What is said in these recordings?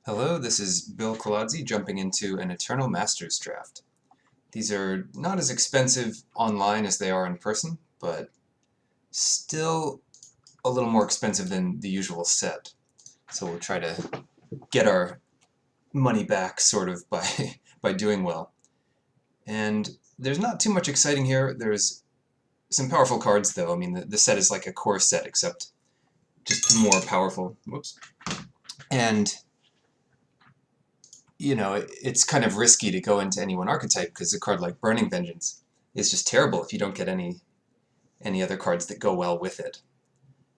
Hello, this is Bill Colodzi jumping into an Eternal Masters draft. These are not as expensive online as they are in person, but still a little more expensive than the usual set. So we'll try to get our money back sort of by, by doing well. And there's not too much exciting here. There's some powerful cards though. I mean, the set is like a core set, except just more powerful. Whoops. And it's kind of risky to go into any one archetype because a card like Burning Vengeance is just terrible if you don't get any other cards that go well with it.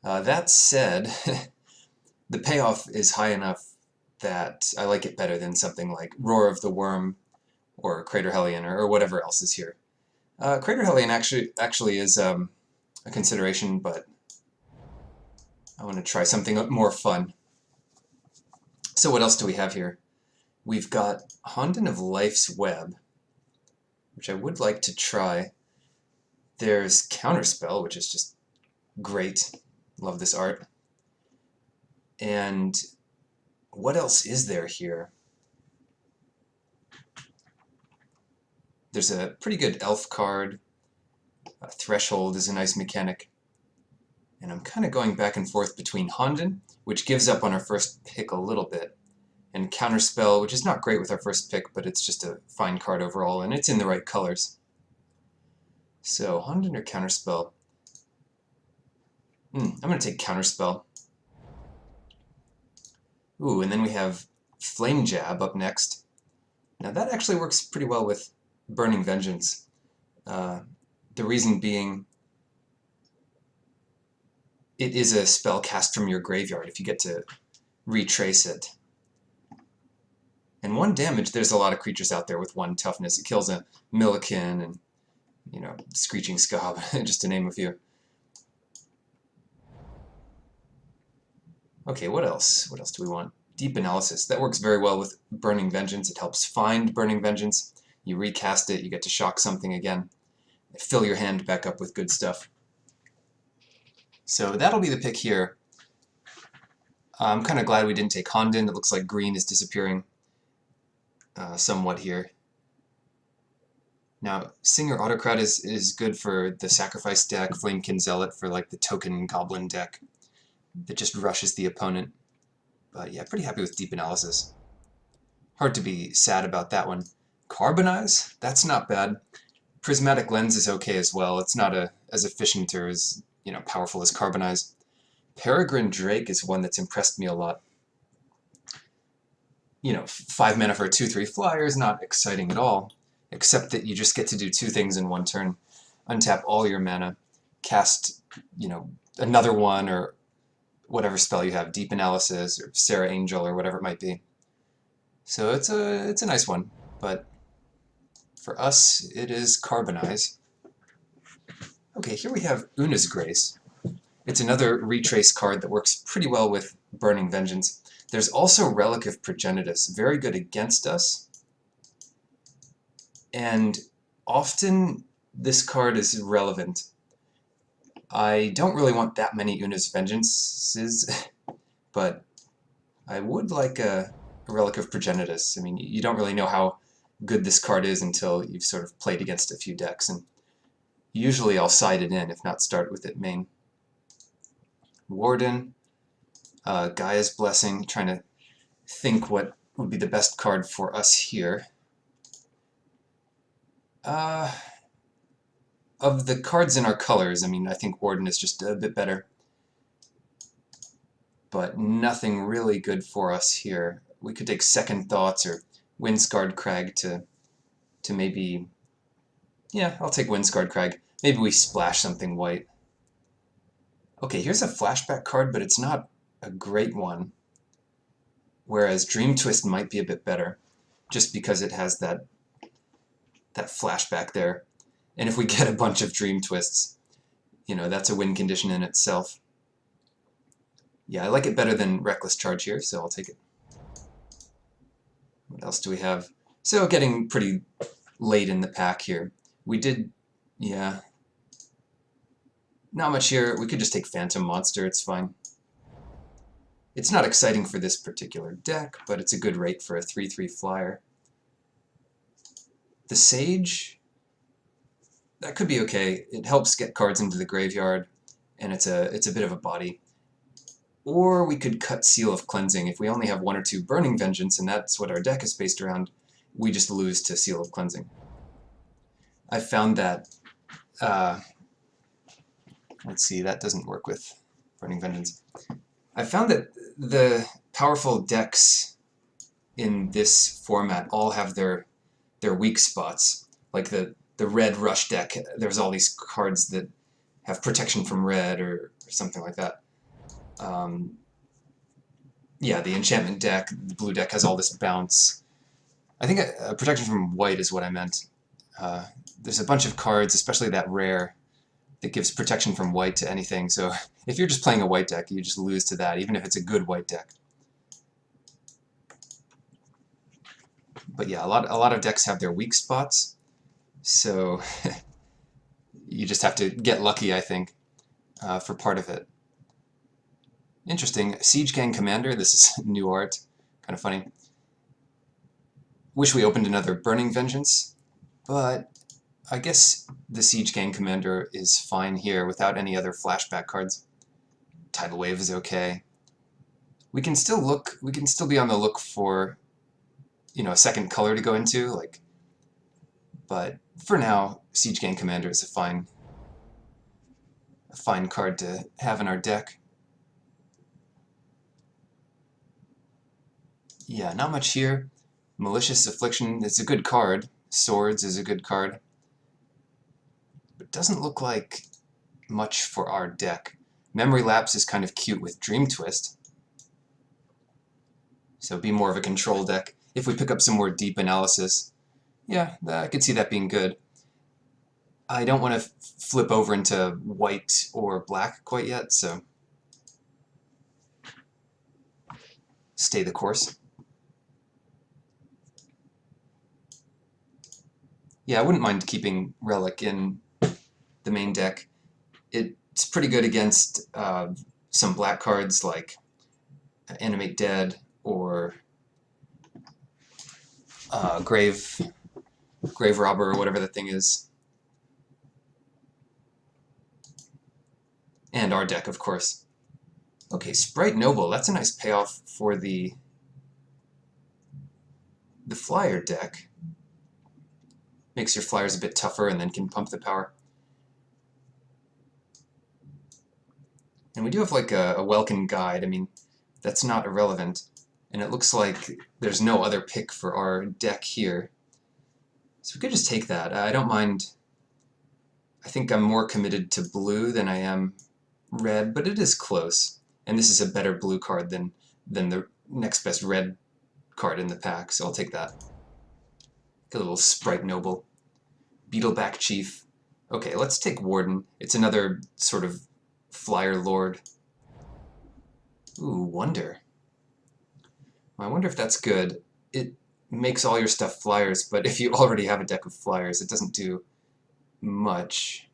That said, the payoff is high enough that I like it better than something like Roar of the Worm or Crater Hellion or whatever else is here. Crater Hellion actually is a consideration, but I want to try something more fun. So what else do we have here? We've got Honden of Life's Web, which I would like to try. There's Counterspell, which is just great. Love this art. And what else is there here? There's a pretty good elf card. Threshold is a nice mechanic. And I'm kind of going back and forth between Honden, which gives up on our first pick a little bit, and Counterspell, which is not great with our first pick, but it's just a fine card overall, and it's in the right colors. So, Honden or Counterspell? I'm going to take Counterspell. Ooh, and then we have Flame Jab up next. Now that actually works pretty well with Burning Vengeance. The reason being, it is a spell cast from your graveyard if you get to retrace it. And 1 damage, there's a lot of creatures out there with 1 toughness. It kills a Millikin and, Screeching Scob, just to name a few. Okay, what else? What else do we want? Deep Analysis. That works very well with Burning Vengeance. It helps find Burning Vengeance. You recast it, you get to shock something again. Fill your hand back up with good stuff. So that'll be the pick here. I'm kind of glad we didn't take Honden. It looks like green is disappearing somewhat here. Now, Singer Autocrat is good for the Sacrifice deck, Flamekin Zealot for like the token Goblin deck that just rushes the opponent. But yeah, pretty happy with Deep Analysis. Hard to be sad about that one. Carbonize? That's not bad. Prismatic Lens is okay as well. It's not as efficient or as powerful as Carbonize. Peregrine Drake is one that's impressed me a lot. 5 mana for a 2/3 flyer is not exciting at all, except that you just get to do 2 things in 1 turn. Untap all your mana, cast, another one or whatever spell you have, Deep Analysis or Sarah Angel or whatever it might be. So it's a nice one, but for us, it is Carbonize. Okay, here we have Una's Grace. It's another retrace card that works pretty well with Burning Vengeance. There's also Relic of Progenitus, very good against us. And often this card is relevant. I don't really want that many Una's Vengeances, but I would like a Relic of Progenitus. I mean, you don't really know how good this card is until you've sort of played against a few decks, and usually I'll side it in, if not start with it main. Warden, Gaia's Blessing, trying to think what would be the best card for us here. Of the cards in our colors, I mean, I think Warden is just a bit better. But nothing really good for us here. We could take Second Thoughts or Windscarred Crag to maybe... Yeah, I'll take Windscarred Crag. Maybe we splash something white. Okay, here's a flashback card, but it's not a great one. Whereas Dream Twist might be a bit better, just because it has that flashback there. And if we get a bunch of Dream Twists, that's a win condition in itself. Yeah, I like it better than Reckless Charge here, so I'll take it. What else do we have? So getting pretty late in the pack here. We did, yeah. Not much here. We could just take Phantom Monster, it's fine. It's not exciting for this particular deck, but it's a good rate for a 3/3 flyer. The Sage, that could be okay. It helps get cards into the graveyard, and it's a bit of a body. Or we could cut Seal of Cleansing. If we only have 1 or 2 Burning Vengeance, and that's what our deck is based around, we just lose to Seal of Cleansing. I found that, let's see, that doesn't work with Burning Vengeance. I found that the powerful decks in this format all have their weak spots. Like the red Rush deck, there's all these cards that have protection from red or something like that. Yeah, the enchantment deck, the blue deck has all this bounce. I think protection from white is what I meant. There's a bunch of cards, especially that rare, that gives protection from white to anything. So if you're just playing a white deck, you just lose to that, even if it's a good white deck. But yeah, a lot of decks have their weak spots, so you just have to get lucky, I think, for part of it. Interesting. Siege Gang Commander, this is new art, kind of funny. Wish we opened another Burning Vengeance, but I guess the Siege Gang Commander is fine here without any other flashback cards. Tidal Wave is okay. We can still be on the look for, you know, a second color to go into, like, but for now, Siege Gang Commander is a fine card to have in our deck. Yeah, not much here. Malicious Affliction, it's a good card. Swords is a good card. But doesn't look like much for our deck. Memory Lapse is kind of cute with Dream Twist. So be more of a control deck. If we pick up some more deep analysis, yeah, I could see that being good. I don't want to flip over into white or black quite yet, so stay the course. Yeah, I wouldn't mind keeping Relic in the main deck. It's pretty good against some black cards like Animate Dead or Grave Robber or whatever that thing is. And our deck, of course. Okay, Sprite Noble, that's a nice payoff for the flyer deck. Makes your flyers a bit tougher and then can pump the power. And we do have like a Welkin Guide. I mean, that's not irrelevant. And it looks like there's no other pick for our deck here. So we could just take that. I don't mind. I think I'm more committed to blue than I am red, but it is close. And this is a better blue card than the next best red card in the pack, so I'll take that. Get a little Sprite Noble. Beetleback Chief. Okay, let's take Warden. It's another sort of flyer lord. Ooh, Wonder. I wonder if that's good. It makes all your stuff flyers, but if you already have a deck of flyers, it doesn't do much.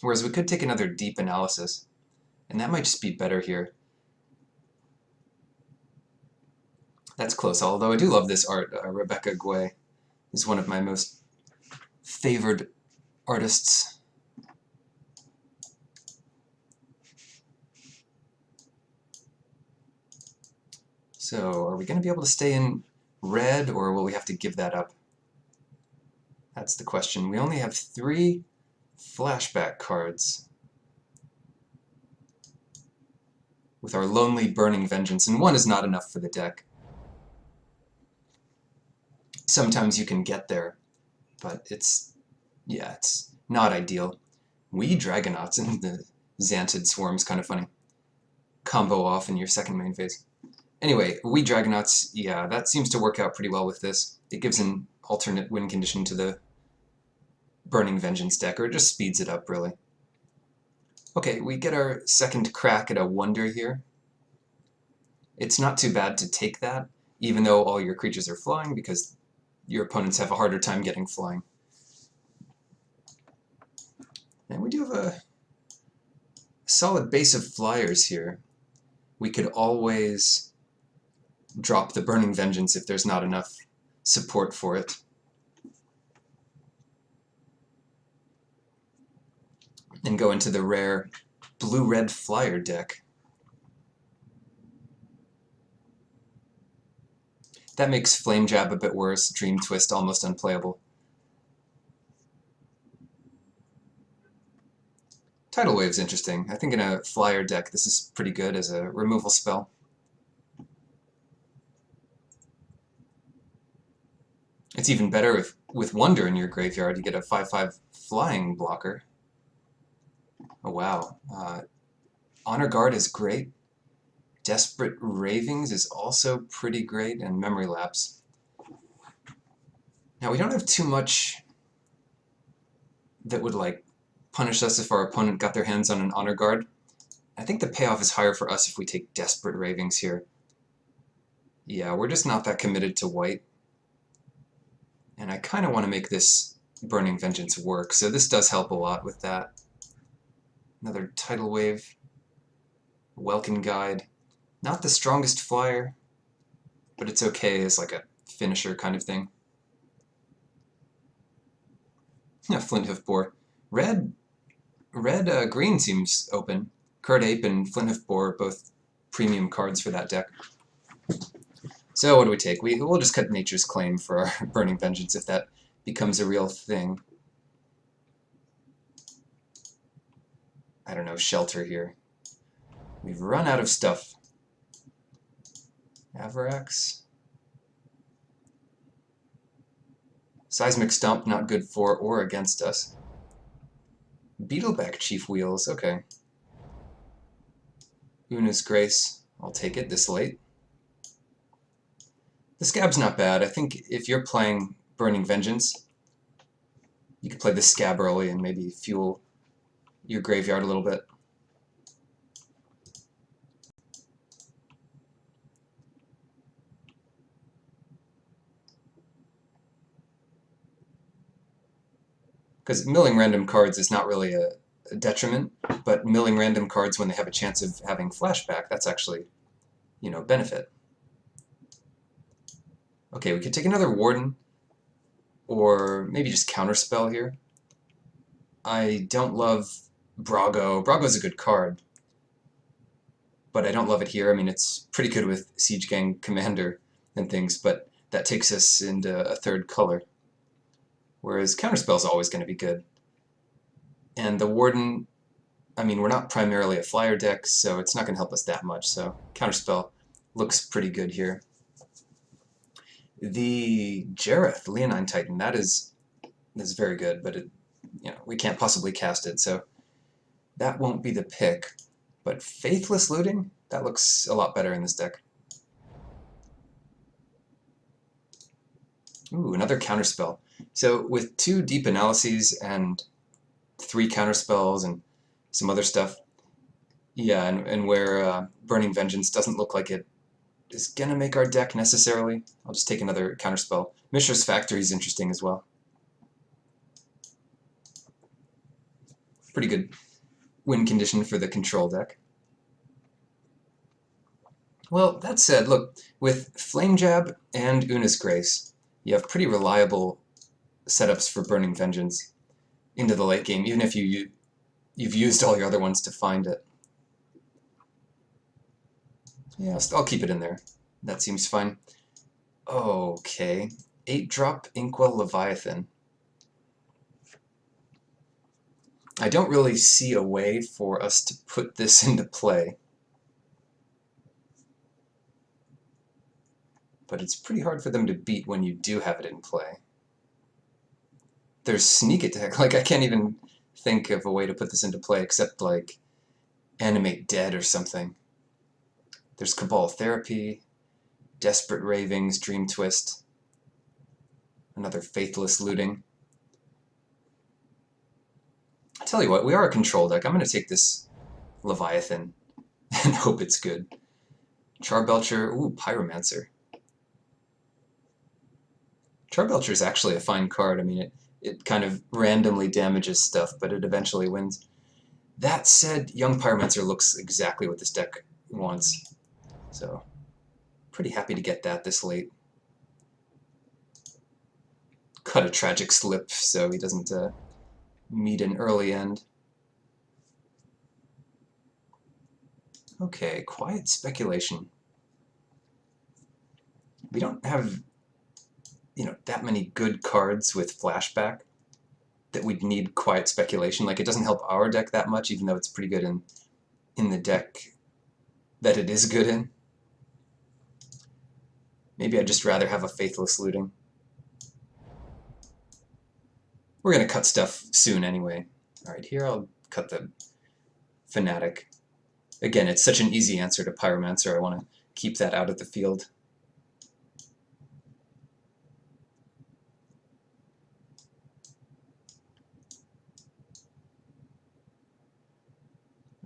Whereas we could take another Deep Analysis, and that might just be better here. That's close, although I do love this art. Rebecca Guay is one of my most favored artists. So, are we going to be able to stay in red, or will we have to give that up? That's the question. We only have 3 flashback cards with our Lonely Burning Vengeance, and 1 is not enough for the deck. Sometimes you can get there, but it's not ideal. We Dragonauts and the Xantid Swarm's kind of funny. Combo off in your second main phase. Anyway, We Dragonauts, yeah, that seems to work out pretty well with this. It gives an alternate win condition to the Burning Vengeance deck, or it just speeds it up, really. Okay, we get our second crack at a Wonder here. It's not too bad to take that, even though all your creatures are flying, because your opponents have a harder time getting flying. And we do have a solid base of flyers here. we could always drop the Burning Vengeance if there's not enough support for it. And go into the rare blue-red flyer deck. That makes Flame Jab a bit worse, Dream Twist almost unplayable. Tidal Wave's interesting. I think in a flyer deck this is pretty good as a removal spell. It's even better if with Wonder in your graveyard you get a 5/5 flying blocker. Oh wow. Honor Guard is great. Desperate Ravings is also pretty great, and Memory Lapse. Now we don't have too much that would like punish us if our opponent got their hands on an Honor Guard. I think the payoff is higher for us if we take Desperate Ravings here. Yeah, we're just not that committed to white. And I kind of want to make this Burning Vengeance work, so this does help a lot with that. Another Tidal Wave. Welkin Guide. Not the strongest flyer, but it's okay as like a finisher kind of thing. Yeah, Flint Hoof Boar. Green seems open. Curd Ape and Flint Hoof Boar are both premium cards for that deck. So what do we take? We'll just cut Nature's Claim for our Burning Vengeance if that becomes a real thing. I don't know, Shelter here. We've run out of stuff. Avarax. Seismic Stomp, not good for or against us. Beetleback Chief Wheels, okay. Una's Grace, I'll take it this late. The Scab's not bad. I think if you're playing Burning Vengeance, you could play the Scab early and maybe fuel your graveyard a little bit. Because milling random cards is not really a detriment, but milling random cards when they have a chance of having flashback, that's actually, you know, benefit. Okay, we could take another Warden, or maybe just Counterspell here. I don't love Brago. Brago's a good card, but I don't love it here. I mean, it's pretty good with Siege Gang Commander and things, but that takes us into a third color. Whereas Counterspell's always going to be good. And the Warden, I mean, we're not primarily a flyer deck, so it's not going to help us that much, so Counterspell looks pretty good here. The Jareth, Leonine Titan, that is very good, but it, you know, we can't possibly cast it, so that won't be the pick. But Faithless Looting, that looks a lot better in this deck. Ooh, another Counterspell. So with 2 Deep Analyses and 3 Counterspells and some other stuff, yeah, and where Burning Vengeance doesn't look like it is going to make our deck necessarily, I'll just take another Counterspell. Mishra's Factory is interesting as well. Pretty good win condition for the control deck. Well, that said, look, with Flame Jab and Una's Grace, you have pretty reliable setups for Burning Vengeance into the late game, even if you've used all your other ones to find it. Yeah, I'll keep it in there. That seems fine. Okay, 8-drop Inkwell Leviathan. I don't really see a way for us to put this into play. But it's pretty hard for them to beat when you do have it in play. There's Sneak Attack. Like, I can't even think of a way to put this into play except, like, Animate Dead or something. There's Cabal Therapy, Desperate Ravings, Dream Twist, another Faithless Looting. I tell you what, we are a control deck. I'm going to take this Leviathan and hope it's good. Charbelcher, ooh, Pyromancer. Charbelcher is actually a fine card. I mean, it kind of randomly damages stuff, but it eventually wins. That said, Young Pyromancer looks exactly what this deck once. So pretty happy to get that this late. Cut a tragic slip so he doesn't meet an early end. Okay, quiet speculation. We don't have, that many good cards with flashback that we'd need quiet speculation. Like, it doesn't help our deck that much, even though it's pretty good in the deck that it is good in. Maybe I'd just rather have a Faithless Looting. We're going to cut stuff soon anyway. Alright, here I'll cut the Fanatic. Again, it's such an easy answer to Pyromancer, I want to keep that out of the field.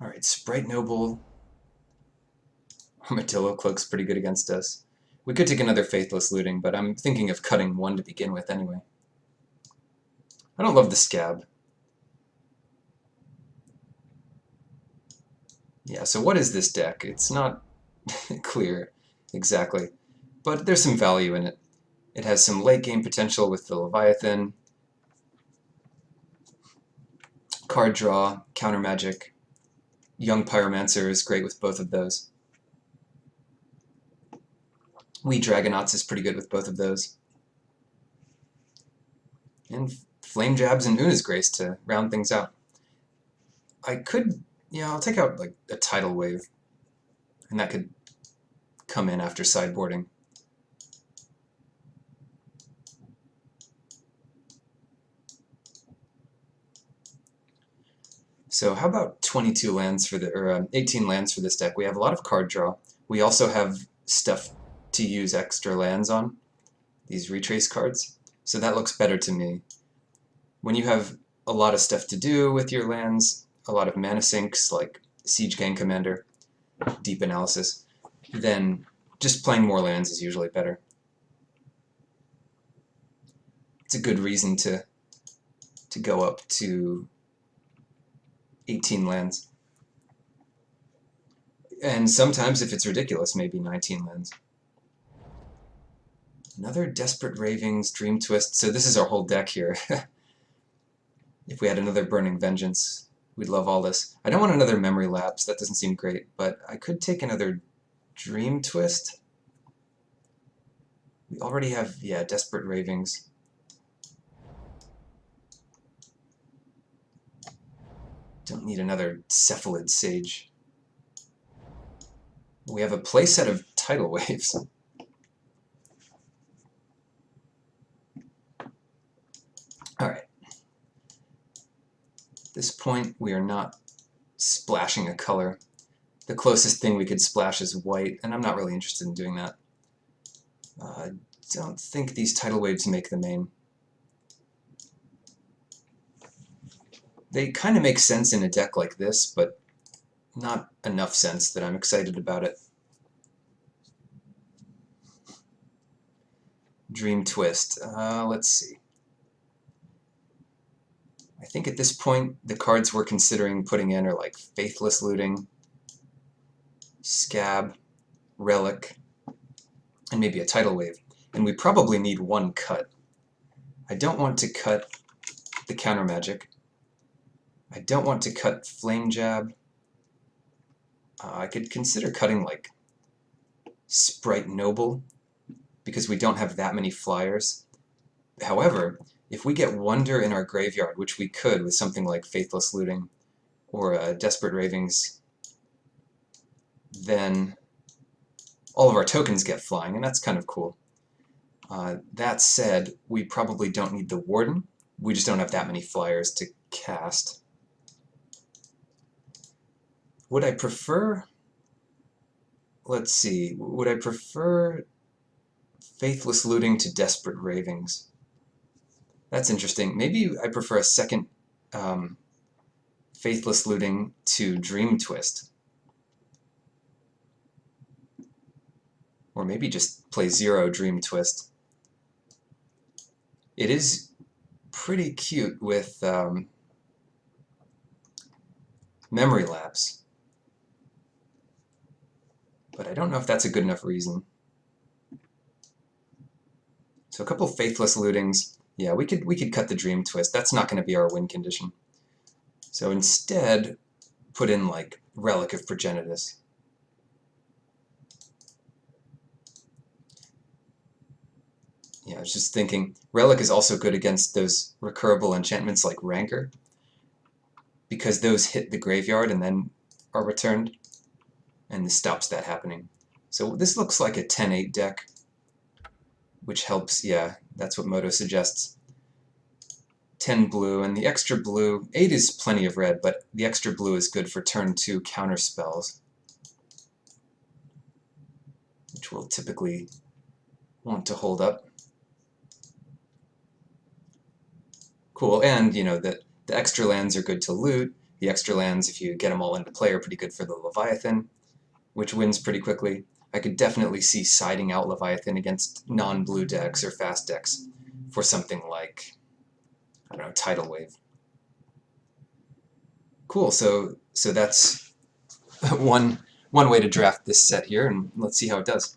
Alright, Sprite Noble. Armadillo Cloak's pretty good against us. We could take another Faithless Looting, but I'm thinking of cutting one to begin with anyway. I don't love the Scab. Yeah, so what is this deck? It's not clear exactly, but there's some value in it. It has some late game potential with the Leviathan, card draw, counter magic. Young Pyromancer is great with both of those. Wee Dragonauts is pretty good with both of those. And Flame Jabs and Una's Grace to round things out. I could, I'll take out like a Tidal Wave, and that could come in after sideboarding. So how about 22 lands for or 18 lands for this deck? We have a lot of card draw. We also have stuff to use extra lands on, these retrace cards. So that looks better to me. When you have a lot of stuff to do with your lands, a lot of mana sinks like Siege Gang Commander, Deep Analysis, then just playing more lands is usually better. It's a good reason to go up to 18 lands. And sometimes, if it's ridiculous, maybe 19 lands. Another Desperate Ravings, Dream Twist. So this is our whole deck here. If we had another Burning Vengeance, we'd love all this. I don't want another Memory Lapse, that doesn't seem great, but I could take another Dream Twist. We already have, Desperate Ravings. Don't need another Cephalid Sage. We have a playset of Tidal Waves. Alright. At this point, we are not splashing a color. The closest thing we could splash is white, and I'm not really interested in doing that. I don't think these Tidal Waves make the main. They kind of make sense in a deck like this, but not enough sense that I'm excited about it. Dream Twist. Let's see. I think at this point, the cards we're considering putting in are like Faithless Looting, Scab, Relic, and maybe a Tidal Wave. And we probably need one cut. I don't want to cut the Counter Magic. I don't want to cut Flame Jab. I could consider cutting like Sprite Noble, because we don't have that many flyers. However, if we get Wonder in our graveyard, which we could with something like Faithless Looting or Desperate Ravings, then all of our tokens get flying, and that's kind of cool. That said, we probably don't need the Warden. We just don't have that many flyers to cast. Would I prefer... Let's see. Would I prefer Faithless Looting to Desperate Ravings? That's interesting. Maybe I prefer a second Faithless Looting to Dream Twist. Or maybe just play 0 Dream Twist. It is pretty cute with Memory Lapse. but I don't know if that's a good enough reason. So a couple faithless lootings. Yeah, we could cut the Dream Twist. That's not going to be our win condition. So instead, put in like Relic of Progenitus. Yeah, I was just thinking, Relic is also good against those recurable enchantments like Rancor, because those hit the graveyard and then are returned, and this stops that happening. So this looks like a 10-8 deck, which helps, yeah, that's what Moto suggests. 10 blue, and the extra blue, 8 is plenty of red, but the extra blue is good for turn 2 counter spells, which we'll typically want to hold up. Cool, and you know that the extra lands are good to loot. The extra lands, if you get them all into play, are pretty good for the Leviathan, which wins pretty quickly. I could definitely see siding out Leviathan against non-blue decks or fast decks for something like, I don't know, Tidal Wave. Cool, so that's one way to draft this set here, and let's see how it does.